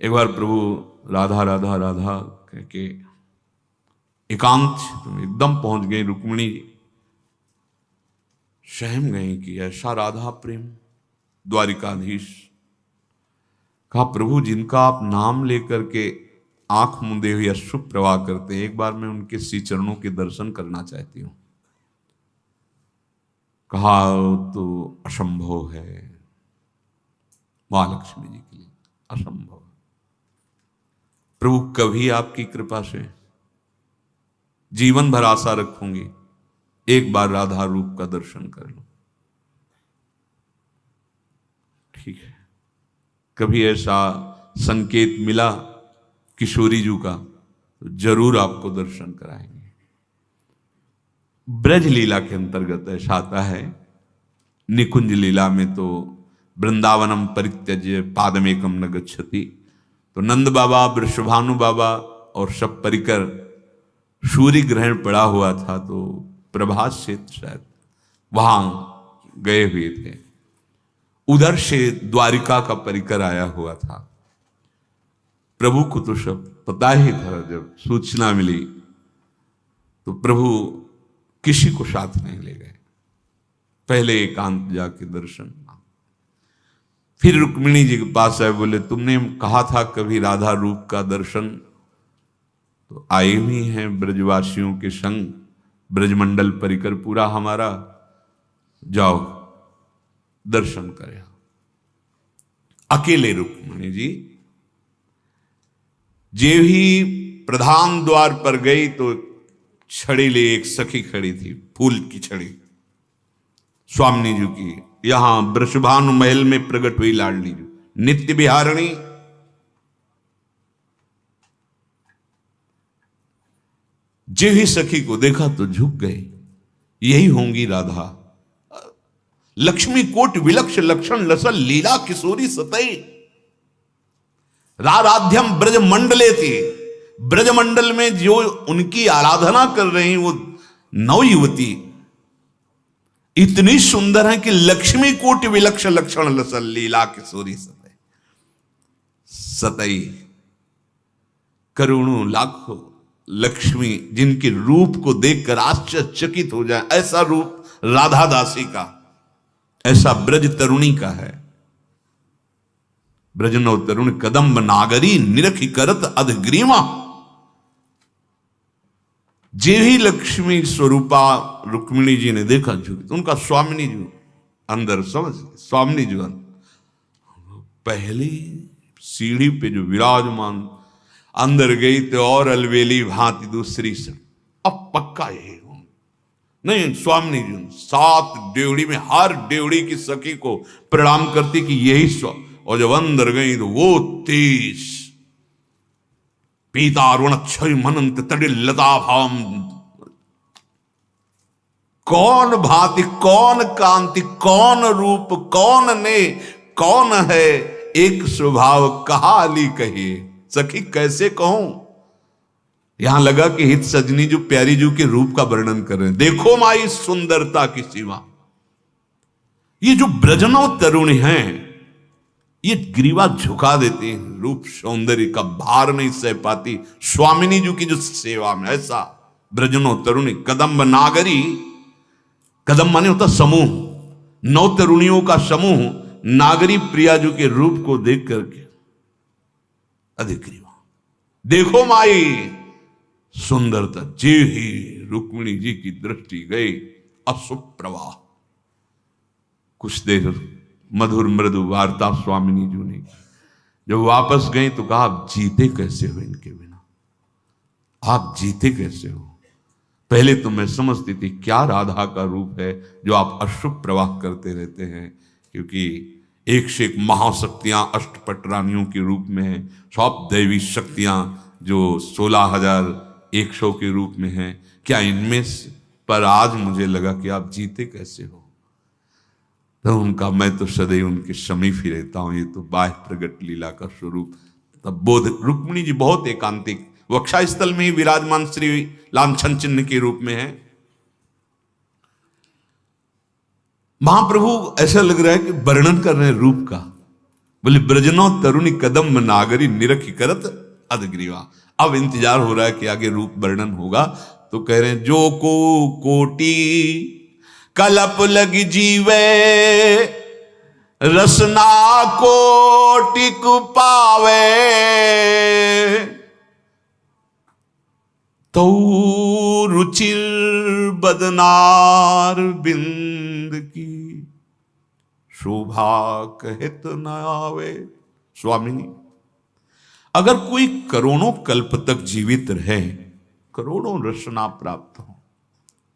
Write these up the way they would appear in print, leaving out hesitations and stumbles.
एक बार प्रभु राधा राधा राधा कह के एकांत क्षेत्र में एकदम पहुंच गए। रुक्मिणी सहम गई कि ऐसा राधा प्रेम। द्वारिकाधीश कहा, प्रभु जिनका आप नाम लेकर के आंख मूंदे हुए अश्रु प्रवाह करते हैं, एक बार मैं उनके श्री चरणों के दर्शन करना चाहती हूं। कहा तो असंभव है महालक्ष्मी जी के लिए, असंभव। प्रभु कभी आपकी कृपा से जीवन भर आशा रखूंगी, एक बार राधा रूप का दर्शन कर लो। ठीक है, कभी ऐसा संकेत मिला किशोरी जी का तो जरूर आपको दर्शन कराएंगे। ब्रज लीला के अंतर्गत ऐसा आता है। निकुंज लीला में तो वृंदावनम परित्यज्य पादमेकम न गच्छति, तो नंद बाबा, वृषभानु बाबा और सब परिकर सूर्य ग्रहण पड़ा हुआ था, तो प्रभात क्षेत्र शायद वहां गए हुए थे। उधर से द्वारिका का परिकर आया हुआ था। प्रभु को तो सब पता ही था। जब सूचना मिली तो प्रभु किसी को साथ नहीं ले गए, पहले एकांत जाके दर्शन। फिर रुक्मिणी जी के पास आए, बोले तुमने कहा था कभी राधा रूप का दर्शन, तो आए हुई हैं ब्रजवासियों के संग, ब्रजमंडल परिकर पूरा हमारा, जाओ दर्शन करें। अकेले रुक्मिणी जी जे ही प्रधान द्वार पर गई तो छड़ी ले एक सखी खड़ी थी, फूल की छड़ी, स्वामिनी जी की। यहां वृषभानु महल में प्रकट हुई लाडली जी, नित्य बिहारिणी। जे ही सखी को देखा तो झुक गए, यही होंगी राधा। लक्ष्मी कोट विलक्ष लक्षण लसल लीला किशोरी सतई, राराध्यम ब्रज मंडले थी। ब्रजमंडल में जो उनकी आराधना कर रही वो नव युवती इतनी सुंदर है कि लक्ष्मी कोटि विलक्ष लक्षण लसल लीला किशोरी सतई। सतई करोड़ों लाखों लक्ष्मी जिनके रूप को देखकर आश्चर्यचकित हो जाए, ऐसा रूप राधा दासी का, ऐसा ब्रज तरुणी का है। ब्रजनो तरुण कदम्ब नागरी निरखी करत अधग्रीवा। जे ही लक्ष्मी स्वरूपा रुक्मिणी जी ने देखा झुकी, तो उनका स्वामिनी जी अंदर समझ, स्वामिनी जी पहली सीढ़ी पे जो विराजमान, अंदर गई तो और अलवेली भांति दूसरी से, अब पक्का यही हूं। नहीं, स्वामिनी जी 7 डेवड़ी में हर डेवड़ी की सखी को प्रणाम करती कि यही स्व, और जब अंदर गई तो वो 30 पीतारुण क्षय मनंत तड़िल लता भाम। कौन भांति, कौन कांति, कौन रूप, कौन ने, कौन है एक स्वभाव, कहा अली कहिए सखी कैसे कहूं। यहां लगा कि हित सजनी जो प्यारी जू के रूप का वर्णन कर रहे हैं। देखो माई सुंदरता की सीमा। ये जो ब्रजनव तरुणी हैं, ये ग्रीवा झुका देती हैं, रूप सौंदर्य का भार नहीं सह पाती स्वामिनी जी की जो सेवा में। ऐसा ब्रजनो तरुणी कदम्ब नागरी, कदम माने होता समूह, 9 तरुणियों का समूह नागरी प्रिया जी के रूप को देख करके अधिक ग्रीवा। देखो माई सुंदरता। जे ही रुक्मिणी जी की दृष्टि गई, अशुप्रवाह। कुछ देर मधुर मृदु वार्ता स्वामिनी जी ने। जब वापस गई तो कहा, आप जीते कैसे हो इनके बिना, आप जीते कैसे हो। पहले तो मैं समझती थी क्या राधा का रूप है जो आप अश्रु प्रवाह करते रहते हैं, क्योंकि एक से एक महाशक्तियां अष्टपट रानियों के रूप में है, सब दैवी शक्तियां जो 16,100 के रूप में हैं। क्या इनमें पर आज मुझे लगा कि आप जीते कैसे हो। तो उनका मैं तो सदैव उनके समीप ही रहता हूं, ये तो बाह्य प्रगट लीला का स्वरूप। तब बोध रुक्मिणी जी बहुत एकांतिक वक्षा स्थल में ही विराजमान श्री लांछन चिन्ह के रूप में है। महाप्रभु ऐसा लग रहा है कि वर्णन कर रहे हैं रूप का। बोले ब्रजनो तरुणी कदम नागरी निरखी करत अधग्रीवा। अब इंतजार हो रहा है कि आगे रूप वर्णन होगा, तो कह रहे हैं जो को कोटि कलप लगी जीवे रसना कोटिक पावे तो रुचिर बदनार बिंद की शोभा कहत न आवे। स्वामिनी, अगर कोई करोड़ों कल्प तक जीवित रहे, करोड़ों रसना प्राप्त हो,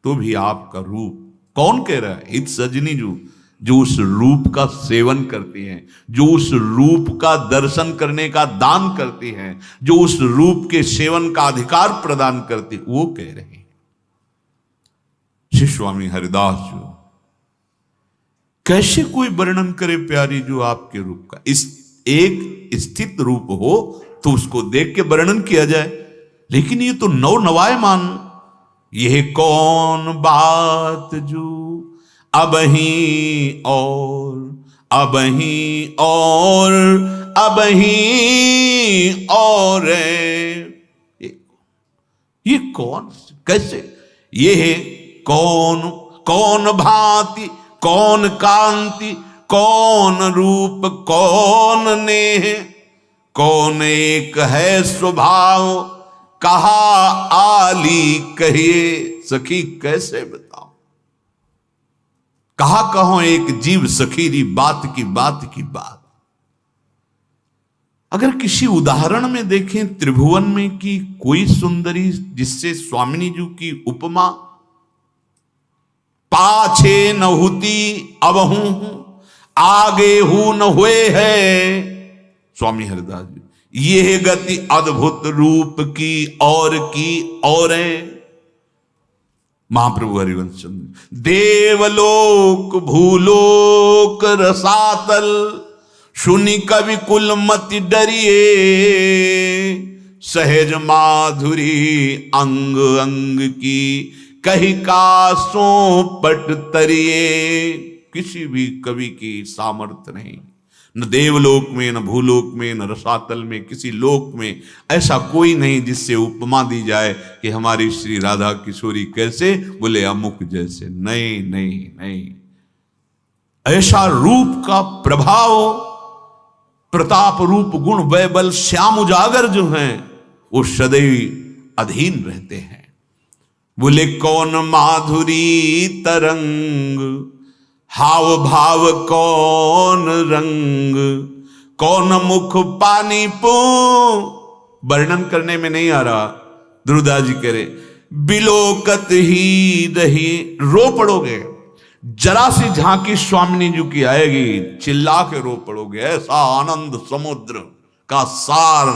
तो भी आपका रूप, कौन कह रहा है? इत सजनी जो उस रूप का सेवन करती हैं, जो उस रूप का दर्शन करने का दान करती हैं, जो उस रूप के सेवन का अधिकार प्रदान करती, वो कह रहे हैं। श्री स्वामी हरिदास जो कैसे कोई वर्णन करे प्यारी जो आपके रूप का। इस एक स्थित रूप हो तो उसको देख के वर्णन किया जाए, लेकिन ये तो नौ नवायमान। यह कौन बात जो अबहीं और अबहीं और अबहीं और ये कौन, कैसे? ये है कौन, कौन भांति, कौन कांति, कौन रूप, कौन नेह, कौन एक है स्वभाव, कहा आली कहिए। सखी कैसे बताओ, कहा कहो एक जीव सखीरी बात की बात की बात। अगर किसी उदाहरण में देखें त्रिभुवन में कि कोई सुंदरी जिससे स्वामिनी जी की उपमा पाछे न होती अबहू आगे हूं न हुए है। स्वामी हरिदास जी, यह गति अद्भुत रूप की और है। महाप्रभु हरिवंश चंद्र, देवलोक भूलोक रसातल सुनि कवि कुल मति डरिए, सहज माधुरी अंग अंग की कही कासों पट तरिए। किसी भी कवि की सामर्थ्य नहीं, न देवलोक में, न भूलोक में, न रसातल में, किसी लोक में ऐसा कोई नहीं जिससे उपमा दी जाए कि हमारी श्री राधा किशोरी कैसे, बोले अमुक जैसे। नहीं नहीं नहीं, ऐसा रूप का प्रभाव, प्रताप रूप गुण वैबल श्याम उजागर जो हैं वो सदैव अधीन रहते हैं। बोले कौन माधुरी तरंग, हाव भाव कौन रंग, कौन मुख पानी पू। वर्णन करने में नहीं आ रहा, ध्रुवदास जी कह रहे बिलोकत ही रही। रो पड़ोगे, जरा सी झांकी स्वामिनी जी की आएगी, चिल्ला के रो पड़ोगे। ऐसा आनंद समुद्र का सार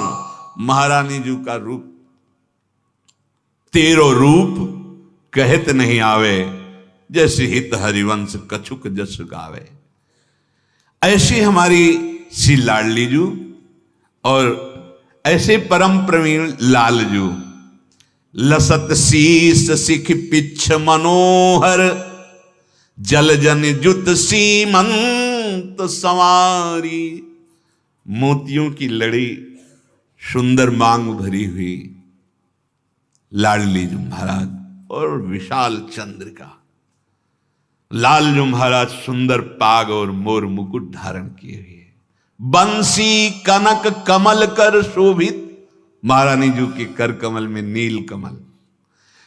महारानी जी का रूप। तेरो रूप कहत नहीं आवे, जैसे हित हरिवंश कछुक जस गावे। ऐसी हमारी श्री लाडली जू और ऐसे परम प्रवीण लाल जू। लसत शीस सिख पिछ मनोहर, जल जन जुत सीमंत संवारी। मोतियों की लड़ी सुंदर मांग भरी हुई लाडली जू महाराज और विशाल चंद्रिका। लाल जो महाराज सुंदर पाग और मोर मुकुट धारण किए हुए, बंसी कनक कमल कर शोभित। महारानी जी के कर कमल में नील कमल,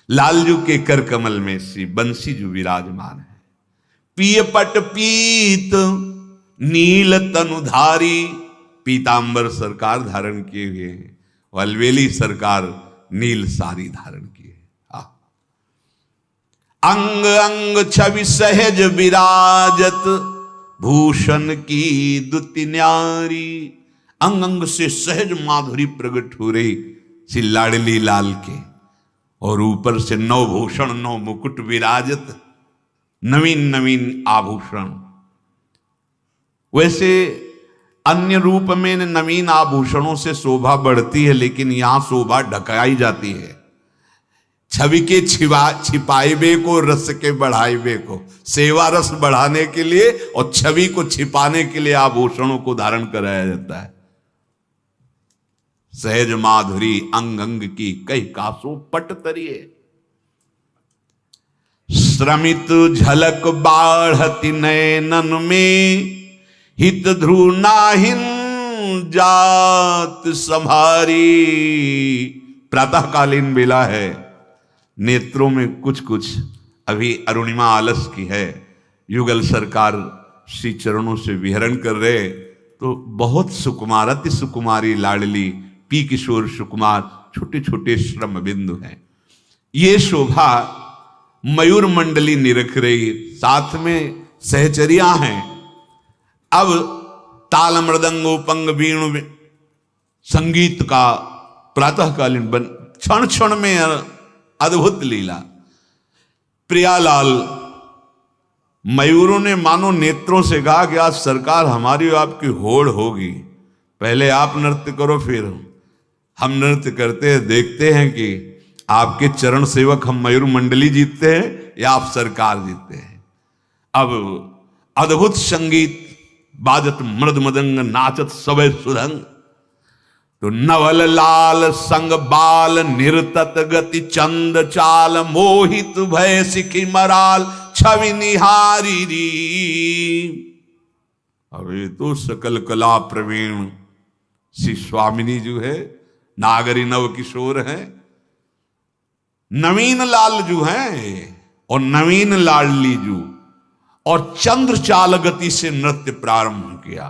लालजू के कर कमल में श्री बंसी जो विराजमान है। पिय पट पीत नील तनुधारी, पीतांबर सरकार धारण किए हुए हैं, वलवेली सरकार नील सारी धारण किए। अंग अंग छवि सहज विराजत, भूषण की दुति न्यारी। अंग अंग से सहज माधुरी प्रकट हो रही श्री लाडली लाल के, और ऊपर से नौ भूषण नौ मुकुट विराजत, नवीन नवीन आभूषण। वैसे अन्य रूप में नवीन आभूषणों से शोभा बढ़ती है, लेकिन यहां शोभा ढकाई जाती है। छवि के छिपाइबे को, रस के बढ़ाइबे को। सेवा रस बढ़ाने के लिए और छवि को छिपाने के लिए आभूषणों को धारण कराया जाता है। सहज माधुरी अंग अंग की कई कासो पट तरिए, श्रमित झलक बाढ़ति नैनन में, हित ध्रुव नाहिन जात संभारी। प्रातःकालीन बेला है, नेत्रों में कुछ कुछ अभी अरुणिमा आलस की है। युगल सरकार श्री चरणों से विहरण कर रहे, तो बहुत सुकुमार, अति सुकुमारी लाडली पी किशोर सुकुमार छोटे छोटे श्रम बिंदु हैं। ये शोभा मयूर मंडली निरख रही, साथ में सहचरिया हैं। अब ताल मृदंग उपंग वीणु संगीत का प्रातःकालीन बन क्षण क्षण में अद्भुत लीला। प्रियालाल मयूरों ने मानो नेत्रों से कहा कि आज सरकार हमारी आपकी होड़ होगी, पहले आप नृत्य करो फिर हम नृत्य करते हैं, देखते हैं कि आपके चरण सेवक हम मयूर मंडली जीतते हैं या आप सरकार जीतते हैं। अब अद्भुत संगीत बाजत मृद मदंग, नाचत सबे सुरंग। तो नवल लाल संग बाल, निरतत गति चंद चाल, मोहित भय सिखी मराल, छवि निहारी री। अब ये तो सकल कला प्रवीण श्री स्वामिनी जो है, नागरी नव किशोर है, नवीन लाल जो हैं और नवीन लाडली जो, और चंद्र चाल गति से नृत्य प्रारंभ किया।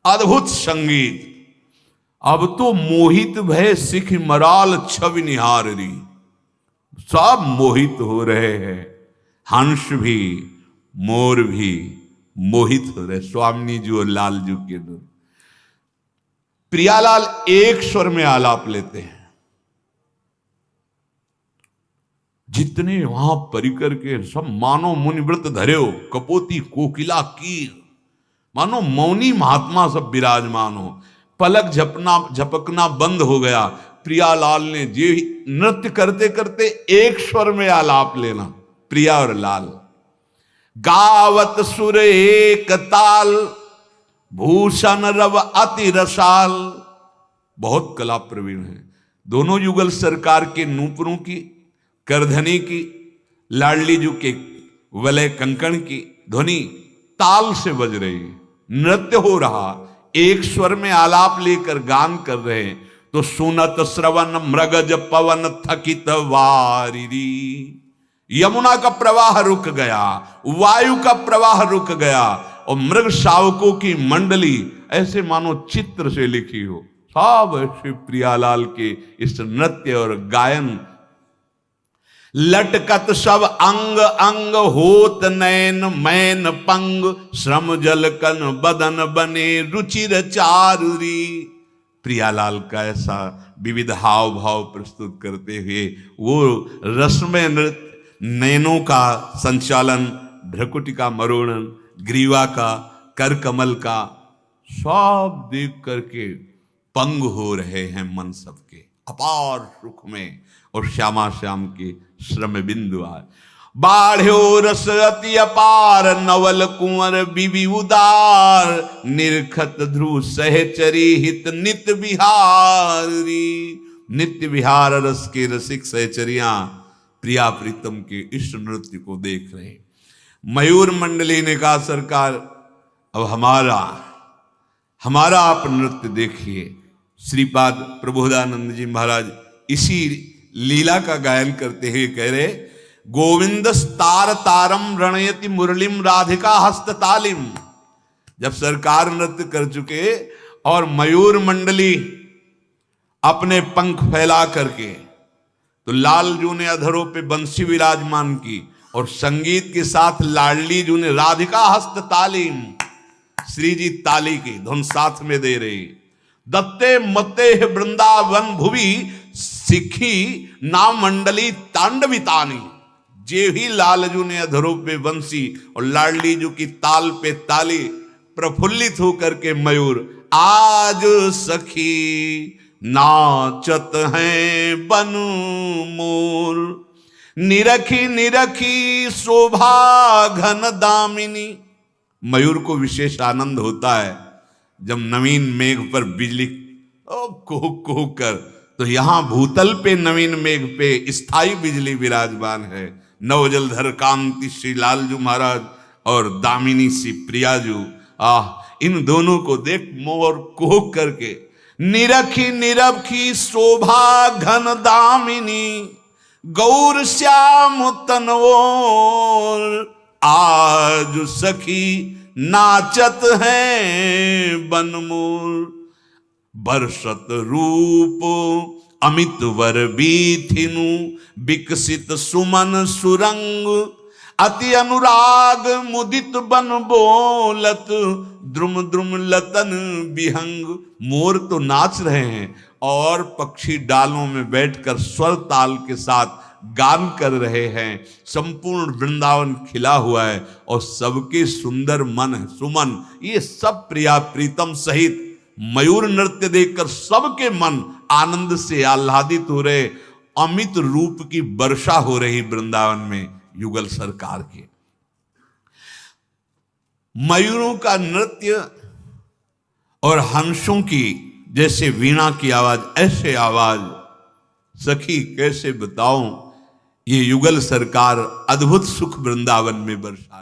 अद्भुत संगीत। अब तो मोहित भय सिख मराल, छवि निहारी। सब मोहित हो रहे हैं, हंस भी मोर भी मोहित हो रहे, स्वामिनी जी और लाल जी के दो। प्रियालाल एक स्वर में आलाप लेते हैं। जितने वहां परिकर के सब मानो मुनिव्रत धर्यो, कपोती कोकिला कीर, मानो मौनी महात्मा सब विराजमान हो। पलक झपकना बंद हो गया। प्रियालाल ने जे नृत्य करते करते एक स्वर में आलाप लेना, प्रिया और लाल। गावत सुर एक ताल, भूषण रव अति रसाल। बहुत कला प्रवीण है दोनों। युगल सरकार के नूपुरों की, करधनी की, लाडली जू के वलय कंकण की ध्वनि ताल से बज रही, नृत्य हो रहा, एक स्वर में आलाप लेकर गान कर रहे हैं। तो सुनत श्रवण मृगज पवन थकित वारिरी। यमुना का प्रवाह रुक गया, वायु का प्रवाह रुक गया, और मृग शावकों की मंडली ऐसे मानो चित्र से लिखी हो। सब श्री प्रियालाल के इस नृत्य और गायन। लटकत सब अंग अंग, होत नैन मैन पंग, श्रम जल कन बदन बने रुचिर चारुरी। प्रियालाल का ऐसा विविध हाव भाव प्रस्तुत करते हुए वो रसमय नृत्य, नैनों का संचालन, भ्रकुटी का मरोड़न, ग्रीवा का, कर कमल का, सब देख करके पंग हो रहे हैं मन सबके अपार सुख में। और श्यामा श्याम के श्रम बिंदु आए। बाढ़ो रस अति अपार, नवल कुंवर बिबि उदार, निरखत ध्रुव सहचरी हित नित्य बिहारी। नित्य विहार रस के रसिक सहचरियां प्रिया प्रीतम के इष्ट नृत्य को देख रहे। मयूर मंडली ने कहा सरकार अब हमारा आप नृत्य देखिए। श्रीपाद प्रबोधानंद जी महाराज इसी लीला का गायन करते हुए कह रहे, गोविंद तार तारम रणयति मुरलीम राधिका हस्त तालिम। जब सरकार नृत्य कर चुके और मयूर मंडली अपने पंख फैला करके, तो लाल जू ने अधरों पे बंसी विराजमान की और संगीत के साथ लाडली जू ने राधिका हस्त तालीम, श्री जी ताली की धुन साथ में दे रही। दत्ते मते वृंदावन भुवि, सिखी नाम मंडली तांडवितानी। जे ही लालजू ने अधरों पे बंसी और लाडली जू की ताल पे ताली, प्रफुल्लित होकर के मयूर आज सखी नाचत हैं बन मोर। निरखी निरखी शोभा घन दामिनी। मयूर को विशेष आनंद होता है जब नवीन मेघ पर बिजली कुहुक कुहुक कर, तो यहां भूतल पे नवीन मेघ पे स्थायी बिजली विराजमान है। नवजलधर कांति श्री लालजू महाराज और दामिनी सी प्रियाजू, इन दोनों को देख मोर कुहुक करके, निरखी निरखी शोभा घन दामिनी, गौर श्याम तनवोर, आज सखी नाचत हैं बनमोर। बरसत रूप अमित वर बीथिनु, विकसित सुमन सुरंग, अति अनुराग मुदित बन बोलत, द्रुम द्रुम लतन विहंग। मोर तो नाच रहे हैं और पक्षी डालों में बैठकर स्वर ताल के साथ गान कर रहे हैं। संपूर्ण वृंदावन खिला हुआ है और सबके सुंदर मन है, सुमन, ये सब प्रिया प्रीतम सहित मयूर नृत्य देखकर सबके मन आनंद से आह्लादित हो रहे। अमित रूप की वर्षा हो रही वृंदावन में युगल सरकार के। मयूरों का नृत्य और हंसों की जैसे वीणा की आवाज, ऐसे आवाज सखी कैसे बताऊं। ये युगल सरकार अद्भुत सुख वृंदावन में बरसा।